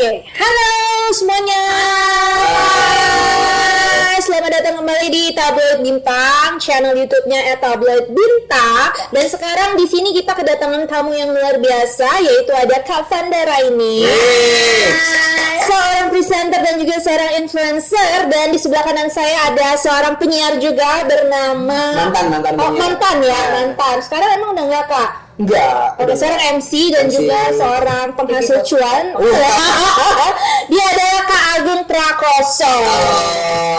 Oke, halo semuanya. Selamat datang kembali di Tabloid Bintang, channel YouTube-nya @tabloid bintang. Dan sekarang di sini kita kedatangan tamu yang luar biasa, yaitu ada Kak Fanda Raini. Seorang presenter dan juga seorang influencer. Dan di sebelah kanan saya ada seorang penyiar juga bernama mantan. Sekarang emang udah enggak, Kak? Enggak. Ada seorang MC dan juga seorang penghasil cuan. Dia adalah Kak Agung Prakoso.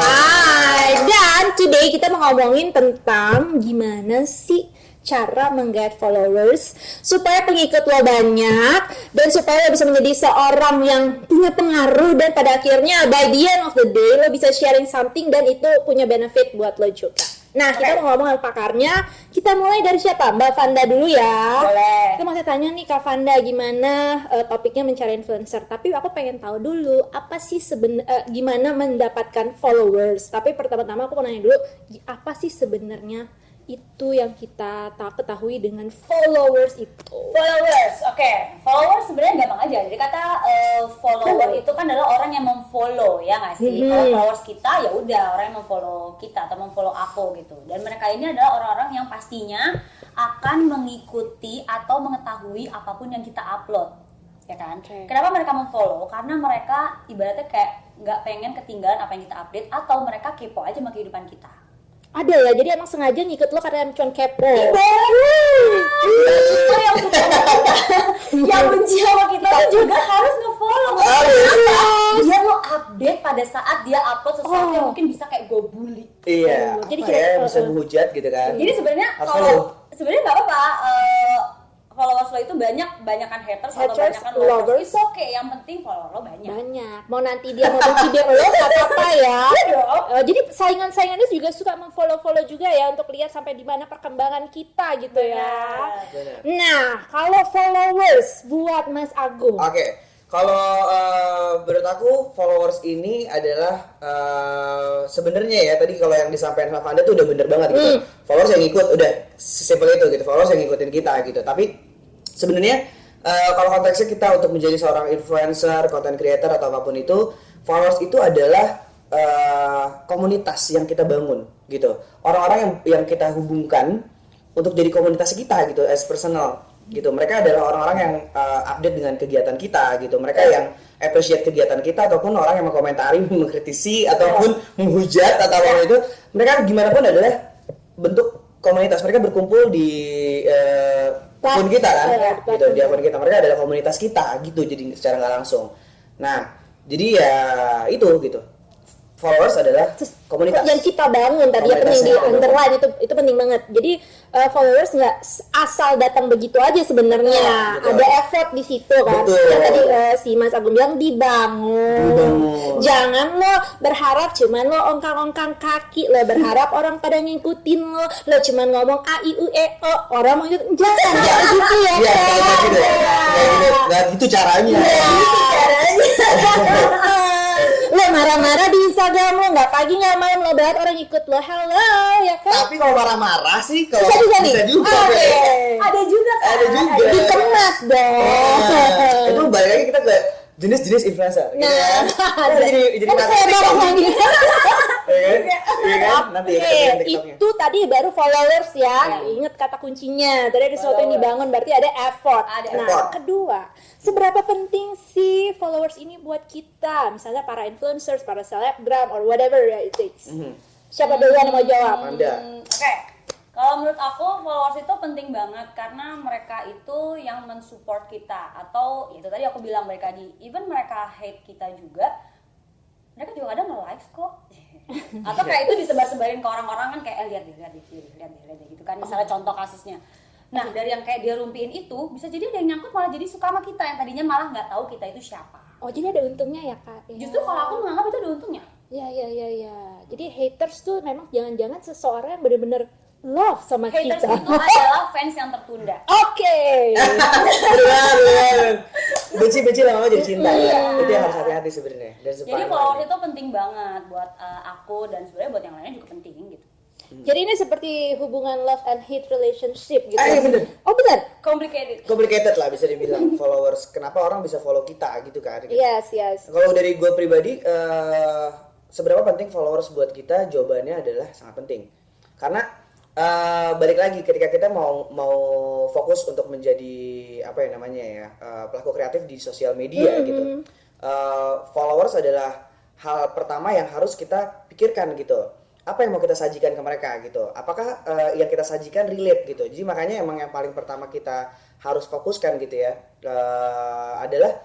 Hai. Dan today kita mau ngomongin tentang gimana sih cara menggait followers supaya pengikut lo banyak dan supaya lo bisa menjadi seorang yang punya pengaruh dan pada akhirnya by the end of the day lo bisa sharing something dan itu punya benefit buat lo juga. Nah, kita mau ngomong pakarnya. Kita mulai dari siapa? Mbak Fanda dulu ya. Boleh. Kita mau tanya nih Kak Fanda, gimana topiknya mencari influencer. Tapi aku pengen tahu dulu, apa sih gimana mendapatkan followers. Tapi pertama-tama aku mau nanya dulu, apa sih sebenarnya itu yang kita ketahui dengan followers itu? Followers sebenarnya gampang aja. Jadi kata follower itu kan adalah orang yang memfollow, ya nggak sih? Kalau followers kita ya udah orang yang memfollow kita atau memfollow aku gitu. Dan mereka ini adalah orang-orang yang pastinya akan mengikuti atau mengetahui apapun yang kita upload, ya kan? Kenapa mereka memfollow? Karena mereka ibaratnya kayak nggak pengen ketinggalan apa yang kita update atau mereka kepo aja sama kehidupan kita. Ada ya, jadi emang sengaja ngikut lo karena cuma kepo. Itu yang suka yang benci sama kita juga harus nge-follow. Dia lo update pada saat dia upload sesuatu yang mungkin bisa kayak gue bully. Iya. Jadi Apa ya, bisa menghujat gitu kan. Jadi sebenarnya kalau sebenarnya nggak apa-apa. Followers lo itu banyakan haters atau banyakan lovers, itu oke. Yang penting follower lo banyak. Mau nanti dia mau benci dia lo nggak apa-apa ya. Jadi saingan-saingan itu juga suka memfollow juga ya untuk lihat sampai di mana perkembangan kita gitu ya. Benar. Nah, kalau followers buat Mas Agung. Oke. Kalau menurut aku followers ini adalah sebenarnya ya tadi kalau yang disampaikan sama Anda tuh udah bener banget gitu. Followers yang ikut udah sesimpel itu gitu. Followers yang ngikutin kita gitu. Tapi sebenarnya kalau konteksnya kita untuk menjadi seorang influencer, content creator atau apapun itu, followers itu adalah komunitas yang kita bangun gitu. Orang-orang yang kita hubungkan untuk jadi komunitas kita gitu as personal. Gitu, mereka adalah orang-orang yang update dengan kegiatan kita gitu, mereka yang appreciate kegiatan kita ataupun orang yang mengomentari, mengkritisi ataupun menghujat atau apa itu, mereka gimana pun adalah bentuk komunitas. Mereka berkumpul di akun kita kan, gitu, di akun kita, mereka adalah komunitas kita gitu, jadi secara nggak langsung. Nah, jadi ya itu gitu. Followers adalah komunitas yang kita bangun tadi ya, penting di underline itu penting banget. Jadi followers nggak asal datang begitu aja sebenarnya, ada effort di situ kan. Yang tadi si Mas Agung bilang dibangun. Jangan lo berharap cuman lo ongkang-ongkang kaki, lo berharap orang pada ngikutin lo cuman ngomong a i u e o, orang mau ngikutin. Jangan kayak gitu ya. Iya, kayak gitu ya. Nggak gitu caranya. Lo marah-marah di Instagram lo, nggak pagi nggak malam lo berharap orang ikut lo, hello ya kan? Tapi kalau marah-marah sih kalau bisa juga. Ada juga kan? Ada juga. Dikemas dong. Itu balik lagi kita ke jenis-jenis influencer. Nah, jadi nanti iya kan? Nanti itu tadi baru followers ya. Ingat kata kuncinya. Tadi ada sesuatu yang dibangun, berarti ada effort. Nah, kedua, seberapa penting sih followers ini buat kita? Misalnya para influencers, para selebgram, or whatever it takes. Siapa duluan yang mau jawab? Anda. Kalau menurut aku followers itu penting banget karena mereka itu yang mensupport kita, atau itu tadi aku bilang mereka even mereka hate kita juga, mereka juga kadang nge-likes kok. Atau kayak itu disebar-sebarin ke orang-orang kan kayak lihat deh gitu kan, misalnya contoh kasusnya. Nah, dari yang kayak dia rumpiin itu bisa jadi ada yang nyangkut malah jadi suka sama kita yang tadinya malah nggak tahu kita itu siapa. Oh, jadi ada untungnya ya, Kak? Ya. Justru kalau aku menganggap itu ada untungnya. Ya. Jadi haters tuh memang jangan-jangan seseorang yang benar-benar love sama haters kita. Haters itu adalah fans yang tertunda. Oke. Benar. Benci lama-lama jadi cinta. Itu yang harus hati-hati sebenarnya. Jadi followers itu penting banget buat aku dan sebenarnya buat yang lainnya juga penting gitu. Jadi ini seperti hubungan love and hate relationship gitu. Iya bener. Oh benar. Complicated lah bisa dibilang followers. Kenapa orang bisa follow kita gitu kan? Gitu. Yes. Kalau dari gue pribadi, seberapa penting followers buat kita? Jawabannya adalah sangat penting. Karena balik lagi ketika kita mau fokus untuk menjadi apa ya namanya ya pelaku kreatif di sosial media gitu, followers adalah hal pertama yang harus kita pikirkan gitu. Apa yang mau kita sajikan ke mereka gitu? Apakah yang kita sajikan relate gitu? Jadi makanya emang yang paling pertama kita harus fokuskan gitu ya adalah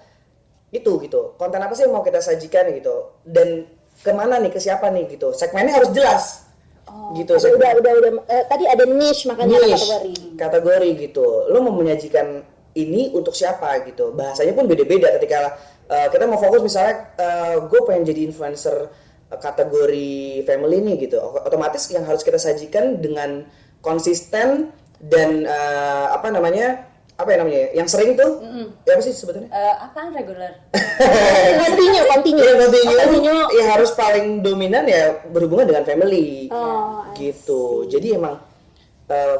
itu gitu. Konten apa sih yang mau kita sajikan gitu? Dan kemana nih? Ke siapa nih gitu? Segmennya harus jelas. Gitu. Udah. Tadi ada niche makanya ada kategori gitu. Lo mau menyajikan ini untuk siapa gitu? Bahasanya pun beda-beda ketika kita mau fokus misalnya gue pengen jadi influencer kategori family nih gitu, otomatis yang harus kita sajikan dengan konsisten dan apa namanya yang sering tuh ya apa sih sebetulnya Apaan regular? continue ya harus paling dominan ya berhubungan dengan family gitu. Jadi emang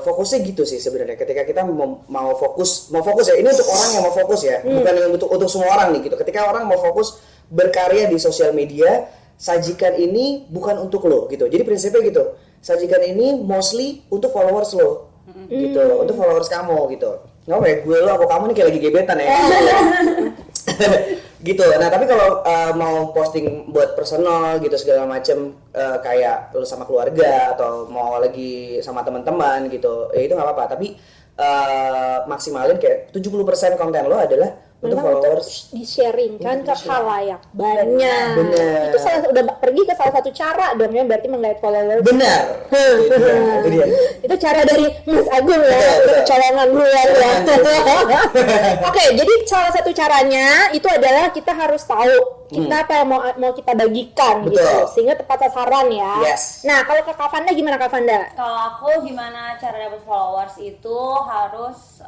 fokusnya gitu sih sebenarnya ketika kita mau fokus ya, ini untuk orang yang mau fokus ya, bukan untuk semua orang nih gitu. Ketika orang mau fokus berkarya di sosial media, sajikan ini bukan untuk lo gitu. Jadi prinsipnya gitu, sajikan ini mostly untuk followers lo gitu, untuk followers kamu gitu. Nggak ya gue lo, aku kamu nih kayak lagi gebetan ya. Gitu. Nah tapi kalau mau posting buat personal gitu segala macem kayak lo sama keluarga atau mau lagi sama teman-teman gitu, ya itu nggak apa-apa. Tapi maksimalin kayak 70% konten lo adalah untuk followers di-sharingkan ke khalayak banyak. Bener. Itu udah pergi ke salah satu cara dong ya, berarti menggait followers. Benar. Itu dia. Itu cara dari Mas Agung ya, colongan gue ya. Oke, jadi salah satu caranya itu adalah kita harus tahu kita apa yang mau kita bagikan. Betul. Gitu, sehingga tepat sasaran ya. Yes. Nah, kalau ke Kak Vanda gimana Kak Vanda? Kalau aku gimana cara dapat followers itu harus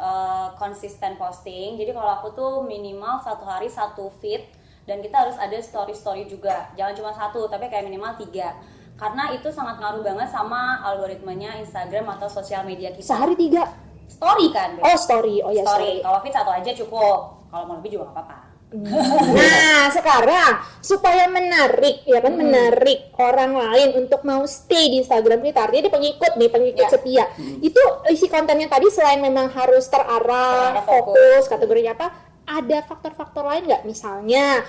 konsisten posting. Jadi kalau aku tuh minimal satu hari satu feed, dan kita harus ada story juga. Jangan cuma satu, tapi kayak minimal 3. Karena itu sangat ngaruh banget sama algoritmanya Instagram atau sosial media kita. Sehari 3 Story kan? Oh story, oh ya Story. Kalau feed 1 aja cukup. Kalau mau lebih juga nggak apa-apa. Nah sekarang supaya menarik ya kan, menarik orang lain untuk mau stay di Instagram kita, artinya dia pengikut setia. Itu isi kontennya tadi selain memang harus terarah, fokus, kategorinya apa, ada faktor-faktor lain nggak? Misalnya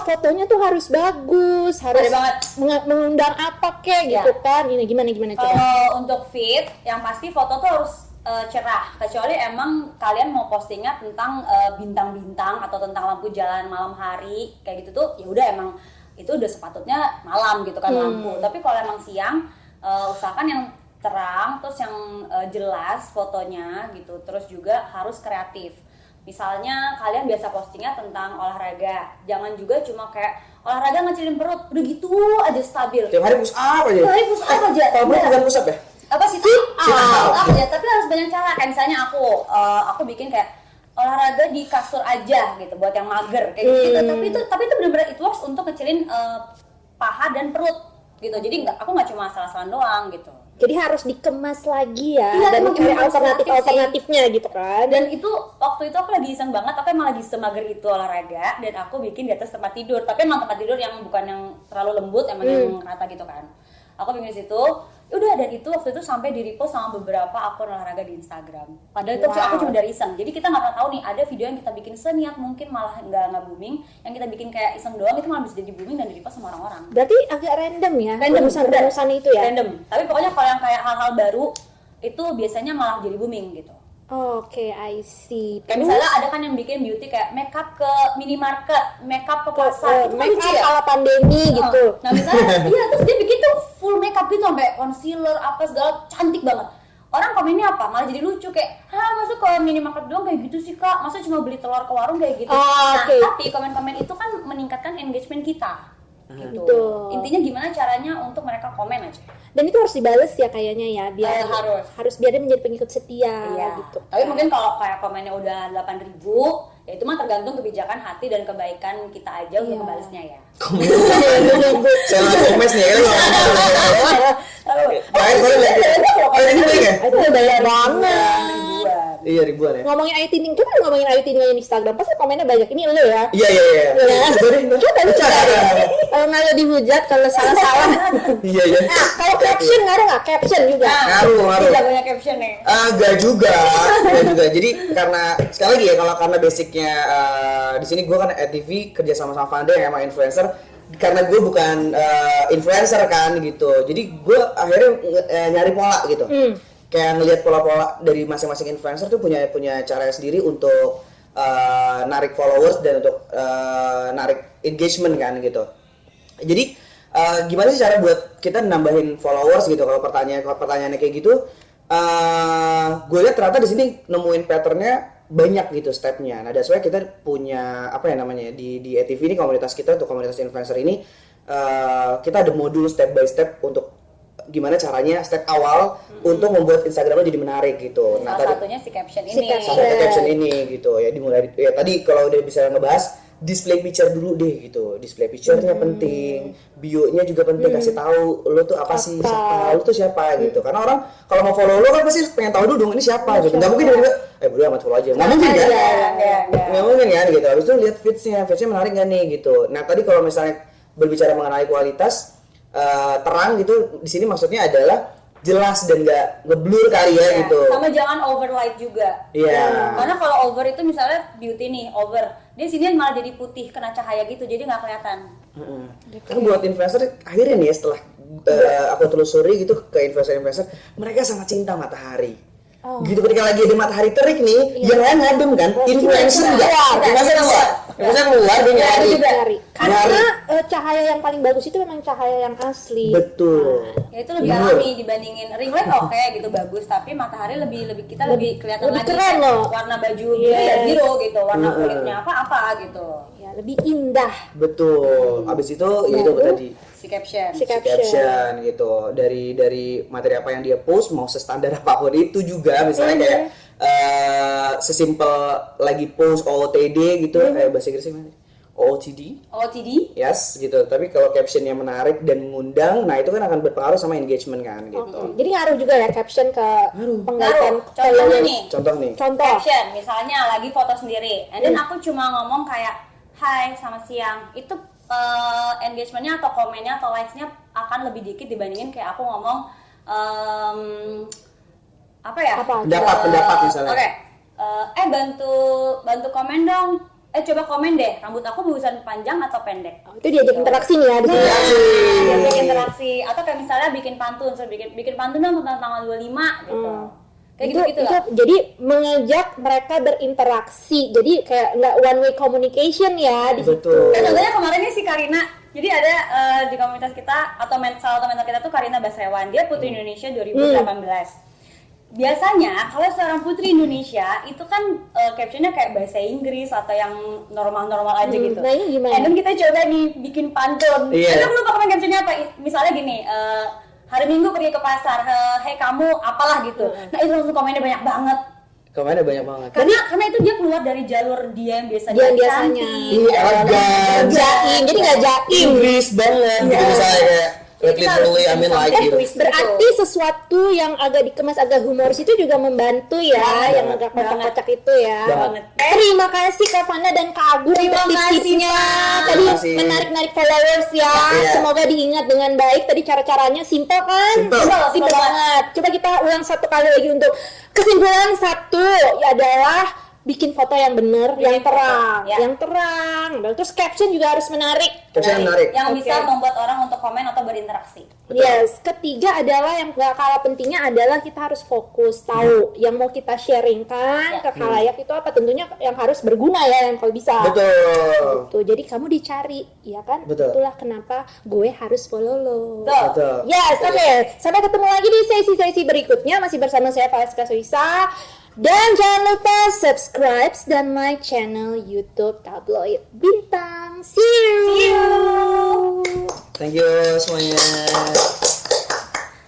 fotonya tuh harus bagus, harus mengundang apa gitu kan, ini gimana coba? Kalau untuk feed yang pasti foto tuh harus cerah, kecuali emang kalian mau postingnya tentang bintang-bintang atau tentang lampu jalan malam hari kayak gitu tuh, ya udah emang itu udah sepatutnya malam gitu kan lampu. Tapi kalau emang siang, usahakan yang terang, terus yang jelas fotonya gitu, terus juga harus kreatif. Misalnya kalian biasa postingnya tentang olahraga, jangan juga cuma kayak olahraga ngecilin perut, udah gitu aja stabil. Tiap hari push up aja. Kalau perut bukan push up ya? Apa sih sit up aja, tapi harus banyak cara. Kayak misalnya aku bikin kayak olahraga di kasur aja gitu buat yang mager kayak gitu. Tapi itu benar-benar it works untuk kecilin paha dan perut gitu. Jadi aku nggak cuma salah-salah doang gitu. Jadi harus dikemas lagi ya, dan cari alternatifnya gitu kan. Dan itu waktu itu aku lagi iseng banget, aku emang lagi semager itu olahraga, dan aku bikin di atas tempat tidur. Tapi emang tempat tidur yang bukan yang terlalu lembut, emang yang rata gitu kan. Aku bikin di situ. Udah, dan itu waktu itu sampai di repost sama beberapa akun olahraga di Instagram. Padahal itu aku cuma dari iseng. Jadi kita nggak pernah tahu nih, ada video yang kita bikin seniat mungkin malah nggak booming, yang kita bikin kayak iseng doang itu malah bisa jadi booming dan di repost sama orang-orang. Berarti agak random ya, rumusan itu ya. Random. Tapi pokoknya kalau yang kayak hal-hal baru itu biasanya malah jadi booming gitu. Oke, I see. Kayak misalnya ada kan yang bikin beauty kayak makeup ke minimarket, makeup ke pasar, itu makeup ala pandemi gitu. Nah misalnya, iya terus dia bikin tuh full makeup gitu sampai concealer apa segala, cantik banget. Orang komennya apa? Malah jadi lucu kayak, masa kalau minimarket doang kayak gitu sih kak? Masa cuma beli telur ke warung kayak gitu? Tapi komen-komen itu kan meningkatkan engagement kita. Gitu. Intinya gimana caranya untuk mereka komen aja. Dan itu harus dibales ya kayaknya ya, biar biar dia menjadi pengikut setia gitu. Tapi mungkin kalau kayak komennya udah 8.000, Ya itu mah tergantung kebijakan hati dan kebaikan kita aja untuk ngebalesnya ya. Saya nggak komes nih kan. Terakhir kali lihat ini baik ya? Itu banyak banget. Iya ribuan ya. Ngomongin Ayu Ting Ting, coba ngomongin Ayu Ting Ting di Instagram, pasti komennya banyak. Ini lo ya? Iya. Coba. Kalau nggak lo dihujat, kalau salah-salah. Iya. Nah, kalau caption ngaruh nggak? Caption juga. Ngaruh. Tidak banyak caption nih. Enggak juga. Jadi karena sekali lagi ya karena basicnya di sini gue kan TV kerja sama Fanda yang emang influencer. Karena gue bukan influencer kan gitu. Jadi gue akhirnya nyari pola gitu. Kayak ngelihat pola-pola dari masing-masing influencer tuh punya cara sendiri untuk narik followers dan untuk narik engagement kan gitu. Jadi gimana sih cara buat kita nambahin followers gitu? Kalau pertanyaannya kayak gitu, gue lihat ternyata di sini nemuin patternnya banyak gitu stepnya. Nah, that's why kita punya apa ya namanya di ATV ini komunitas kita untuk komunitas influencer ini kita ada modul step by step untuk gimana caranya step awal untuk membuat Instagramnya jadi menarik gitu. Nah, Salah satunya si caption ini. Sampai caption ini gitu ya dimulai ya tadi kalau udah bisa ngebahas display picture dulu deh gitu. Display picture-nya penting, bio-nya juga penting, kasih tahu lo tuh apa sih, siapa, lo tuh siapa gitu. Karena orang kalau mau follow lo kan pasti pengen tahu dulu dong ini siapa gitu. Enggak mungkin dia bodo amat follow aja. Enggak mungkin kan? Enggak mungkin kan gitu. Habis itu lihat feeds-nya menarik enggak nih gitu. Nah, tadi kalau misalnya berbicara mengenai kualitas terang gitu di sini maksudnya adalah jelas dan nggak ngeblur kali ya gitu. Sama jangan overlight juga. Iya. Karena kalau over itu misalnya beauty nih over, dia sini malah jadi putih kena cahaya gitu, jadi nggak kelihatan. Kan buat influencer akhirnya nih ya setelah aku telusuri gitu ke influencer mereka sangat cinta matahari. Gitu ketika lagi ada matahari terik nih, yang lain ngadem kan, influencer enggak, influencer luar dia nyari. Karena cahaya yang paling bagus itu memang cahaya yang asli. Betul. Ya itu lebih alami dibandingin ring light oke gitu bagus, tapi matahari lebih kita lebih kelihatan lebih lagi. keren loh. Warna baju biru ya biru gitu, warna kulitnya apa gitu. Ya, lebih indah. Betul. Abis itu ya itu tadi Si caption. Si caption gitu dari materi apa yang dia post mau sestandar apapun itu juga misalnya kayak sesimpel lagi post OOTD gitu kayak bahasa Inggrisnya gimana? OOTD, yes gitu. Tapi kalau captionnya menarik dan mengundang, nah itu kan akan berpengaruh sama engagement kan gitu. Jadi ngaruh juga ya caption ke penggalian Contohnya nih. Contoh. Caption misalnya lagi foto sendiri, and then aku cuma ngomong kayak hai selamat siang, itu engagementnya atau komennya atau likes-nya akan lebih dikit dibandingin kayak aku ngomong apa ya? Pendapat misalnya. Oke. Bantu komen dong. Coba komen deh, rambut aku bagusan panjang atau pendek? Itu diajak interaksi nih ya di sini. Diajak interaksi atau kayak misalnya bikin pantun, bikin pantun dong tentang tanggal 25 gitu. Kayak gitu lah. Jadi mengajak mereka berinteraksi. Jadi kayak nggak one way communication ya di situ. Contohnya kemarin nih si Karina. Jadi ada di komunitas kita atau salah satu mentor kita tuh Karina Basrewan. Dia Putri Indonesia 2018. Biasanya kalau seorang putri Indonesia itu kan captionnya kayak bahasa Inggris atau yang normal-normal aja gitu. Nah ini gimana? And then kita coba nih bikin pantun. Iya. Aku lupa komen captionnya apa. Misalnya gini, hari Minggu pergi ke pasar, hei kamu apalah gitu. Nah itu langsung komennya banyak banget. Komennya banyak banget. Karena itu dia keluar dari jalur dia yang biasa Dia dia biasanya. Ini elegan. Jaim, jadi nggak jaim. Inggris banget gitu misalnya kayak literally I mean like gitu. Berarti sesuatu yang agak dikemas agak humoris itu juga membantu ya, yang agak kocak-kocak itu ya. Banget. Terima kasih Kak Fanda dan Kak Agung untuk tips-tipsnya. Tadi menarik-narik followers ya. Semoga diingat dengan baik. Tadi cara-caranya simple kan? Simple banget. Coba kita ulang satu kali lagi untuk kesimpulan satu adalah bikin foto yang bener, yang terang, terus caption juga harus menarik. Caption menarik. Yang bisa membuat orang untuk komen atau berinteraksi. Betul. Yes, ketiga adalah yang gak kalah pentingnya adalah kita harus fokus tahu yang mau kita sharingkan ke khalayak itu apa, tentunya yang harus berguna ya, yang kalau bisa. Betul. Tuh, jadi kamu dicari, ya kan? Betul. Itulah kenapa gue harus follow lo. Betul. Yes, oke. Sampai ketemu lagi di sesi-sesi berikutnya masih bersama saya Valeska Suisa. Dan jangan lupa subscribe dan like channel YouTube Tabloid Bintang. See you. Thank you semuanya.